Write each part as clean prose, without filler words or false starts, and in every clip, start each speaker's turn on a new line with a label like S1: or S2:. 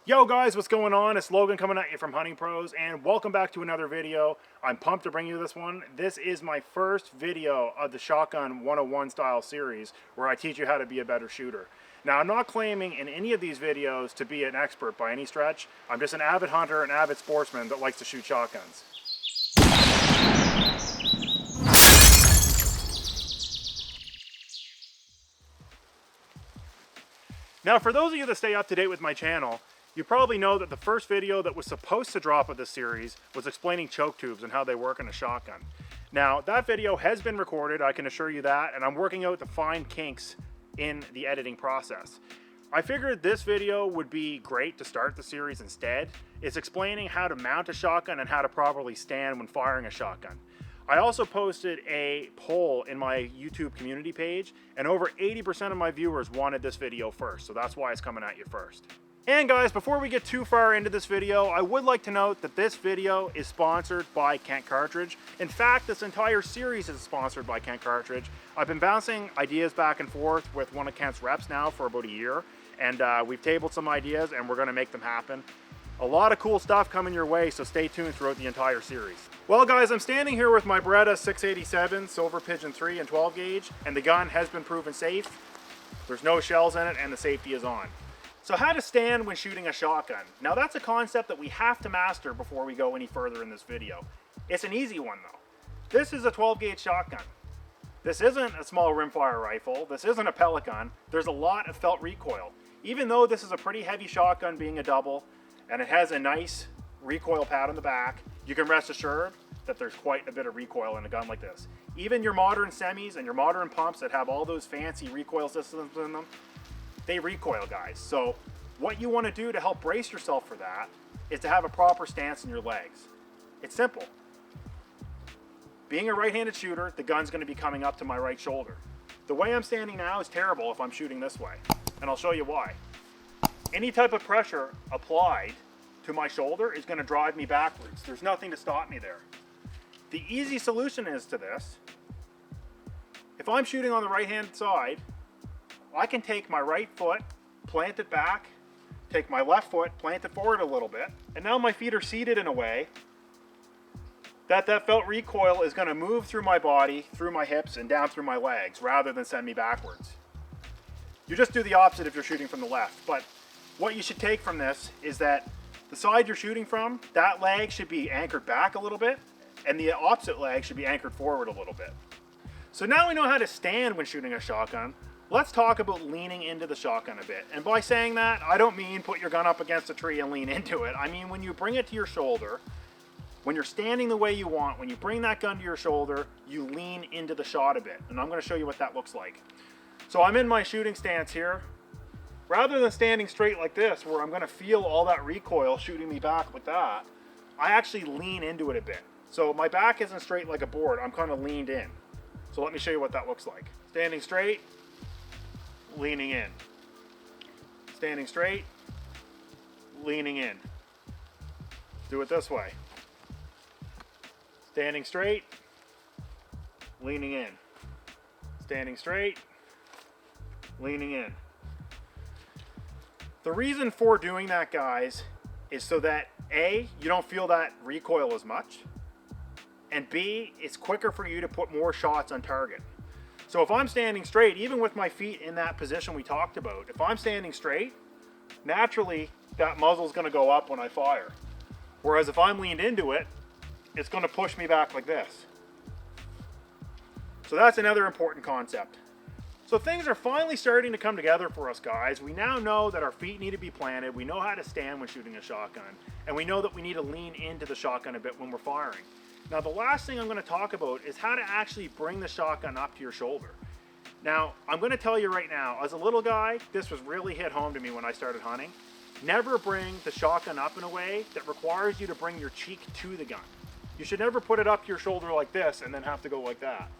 S1: Yo guys, what's going on? It's Logan coming at you from Hunting Pros, and welcome back to another video. I'm pumped to bring you this one. This is my first video of the Shotgun 101 style series where I teach you how to be a better shooter. Now, I'm not claiming in any of these videos to be an expert by any stretch. I'm just an avid hunter, an avid sportsman that likes to shoot shotguns. Now, for those of you that stay up to date with my channel, you probably know that the first video that was supposed to drop of this series was explaining choke tubes and how they work in a shotgun. Now, that video has been recorded, I can assure you that, and I'm working out the fine kinks in the editing process. I figured this video would be great to start the series instead. It's explaining how to mount a shotgun and how to properly stand when firing a shotgun. I also posted a poll in my YouTube community page, and over 80% of my viewers wanted this video first, so that's why it's coming at you first. And guys, before we get too far into this video, I would like to note that this video is sponsored by Kent Cartridge. In fact, this entire series is sponsored by Kent Cartridge. I've been bouncing ideas back and forth with one of Kent's reps now for about a year, and we've tabled some ideas and we're gonna make them happen. A lot of cool stuff coming your way, so stay tuned throughout the entire series. Well guys, I'm standing here with my Beretta 687 Silver Pigeon 3 and 12 gauge, and the gun has been proven safe. There's no shells in it and the safety is on. So how to stand when shooting a shotgun. Now that's a concept that we have to master before we go any further in this video. It's an easy one though. This is a 12 gauge shotgun. This isn't a small rimfire rifle. This isn't a pellet gun. There's a lot of felt recoil. Even though this is a pretty heavy shotgun being a double, and it has a nice recoil pad on the back, you can rest assured that there's quite a bit of recoil in a gun like this. Even your modern semis and your modern pumps that have all those fancy recoil systems in them, they recoil, guys. So what you want to do to help brace yourself for that is to have a proper stance in your legs. It's simple. Being a right-handed shooter, the gun's going to be coming up to my right shoulder. The way I'm standing now is terrible if I'm shooting this way, and I'll show you why. Any type of pressure applied to my shoulder is going to drive me backwards. There's nothing to stop me there. The easy solution is to this, if I'm shooting on the right-hand side, I can take my right foot, plant it back, take my left foot, plant it forward a little bit, and now my feet are seated in a way that felt recoil is going to move through my body, through my hips, and down through my legs, rather than send me backwards. You just do the opposite if you're shooting from the left, but what you should take from this is that the side you're shooting from, that leg should be anchored back a little bit, and the opposite leg should be anchored forward a little bit. So now we know how to stand when shooting a shotgun. Let's talk about leaning into the shotgun a bit. And by saying that, I don't mean put your gun up against a tree and lean into it. I mean when you bring it to your shoulder, when you're standing the way you want, when you bring that gun to your shoulder, you lean into the shot a bit. And I'm going to show you what that looks like. So I'm in my shooting stance here. Rather than standing straight like this, where I'm going to feel all that recoil shooting me back with that, I actually lean into it a bit. So my back isn't straight like a board, I'm kind of leaned in. So let me show you what that looks like. Standing straight, leaning in. Standing straight, leaning in. Do it this way. Standing straight, leaning in. Standing straight, leaning in. The reason for doing that, guys, is so that A, you don't feel that recoil as much, and B, it's quicker for you to put more shots on target. So if I'm standing straight, even with my feet in that position we talked about, if I'm standing straight, naturally that muzzle's going to go up when I fire. Whereas if I'm leaned into it, it's going to push me back like this. So that's another important concept. So things are finally starting to come together for us, guys. We now know that our feet need to be planted, we know how to stand when shooting a shotgun, and we know that we need to lean into the shotgun a bit when we're firing. Now the last thing I'm going to talk about is how to actually bring the shotgun up to your shoulder. Now I'm going to tell you right now, as a little guy, this was really hit home to me when I started hunting. Never bring the shotgun up in a way that requires you to bring your cheek to the gun. You should never put it up to your shoulder like this and then have to go like that.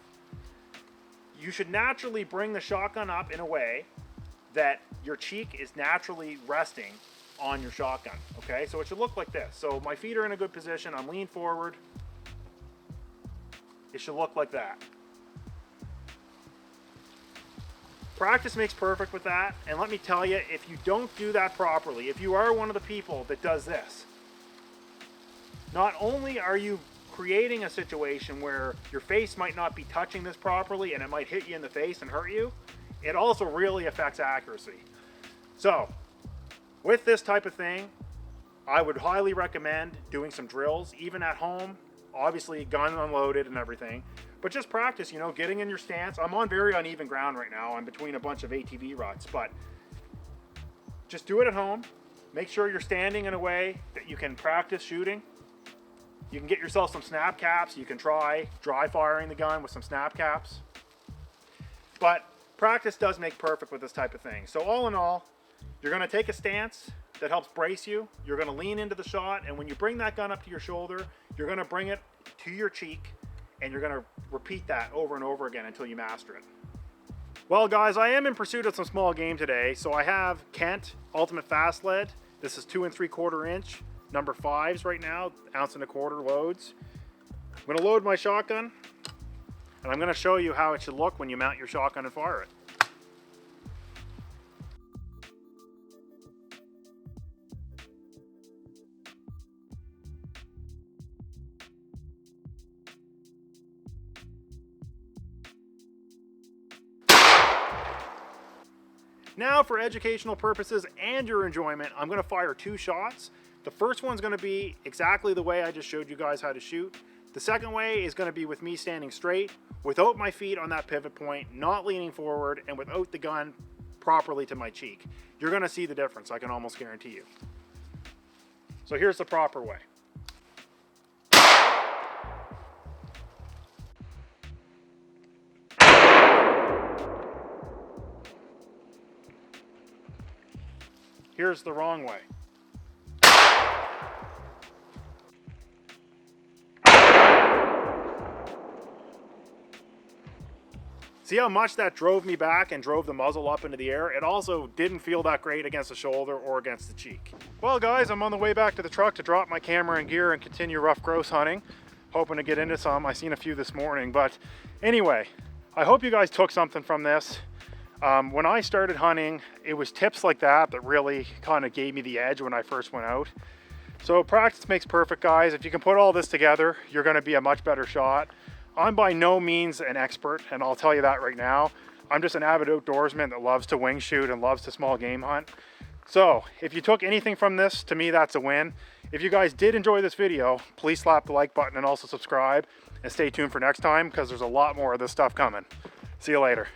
S1: You should naturally bring the shotgun up in a way that your cheek is naturally resting on your shotgun, okay? So it should look like this. So my feet are in a good position, I'm leaned forward. It should look like that. Practice makes perfect with that, and let me tell you, if you don't do that properly, if you are one of the people that does this, not only are you creating a situation where your face might not be touching this properly and it might hit you in the face and hurt you, it also really affects accuracy. So, with this type of thing, I would highly recommend doing some drills, even at home, obviously gun unloaded and everything, but just practice, you know, getting in your stance. I'm on very uneven ground right now. I'm between a bunch of ATV ruts, but just do it at home. Make sure you're standing in a way that you can practice shooting. You can get yourself some snap caps. You can try dry firing the gun with some snap caps. But practice does make perfect with this type of thing. So all in all, you're going to take a stance that helps brace you. You're going to lean into the shot, and when you bring that gun up to your shoulder, you're going to bring it to your cheek, and you're going to repeat that over and over again until you master it. Well guys, I am in pursuit of some small game today, so I have Kent Ultimate Fast Lead. This is 2 3/4 inch, number 5s right now, 1 1/4 ounce loads. I'm going to load my shotgun, and I'm going to show you how it should look when you mount your shotgun and fire it. Now for educational purposes and your enjoyment, I'm going to fire 2 shots. The first one's going to be exactly the way I just showed you guys how to shoot. The second way is going to be with me standing straight, without my feet on that pivot point, not leaning forward, and without the gun properly to my cheek. You're going to see the difference, I can almost guarantee you. So here's the proper way. Here's the wrong way. See how much that drove me back and drove the muzzle up into the air? It also didn't feel that great against the shoulder or against the cheek. Well guys, I'm on the way back to the truck to drop my camera and gear and continue rough grouse hunting. Hoping to get into some. I seen a few this morning, but anyway, I hope you guys took something from this. When I started hunting, it was tips like that that really kind of gave me the edge when I first went out. So practice makes perfect, guys. If you can put all this together, you're going to be a much better shot. I'm by no means an expert, and I'll tell you that right now. I'm just an avid outdoorsman that loves to wing shoot and loves to small game hunt. So if you took anything from this, to me that's a win. If you guys did enjoy this video, please slap the like button and also subscribe, and stay tuned for next time because there's a lot more of this stuff coming. See you later.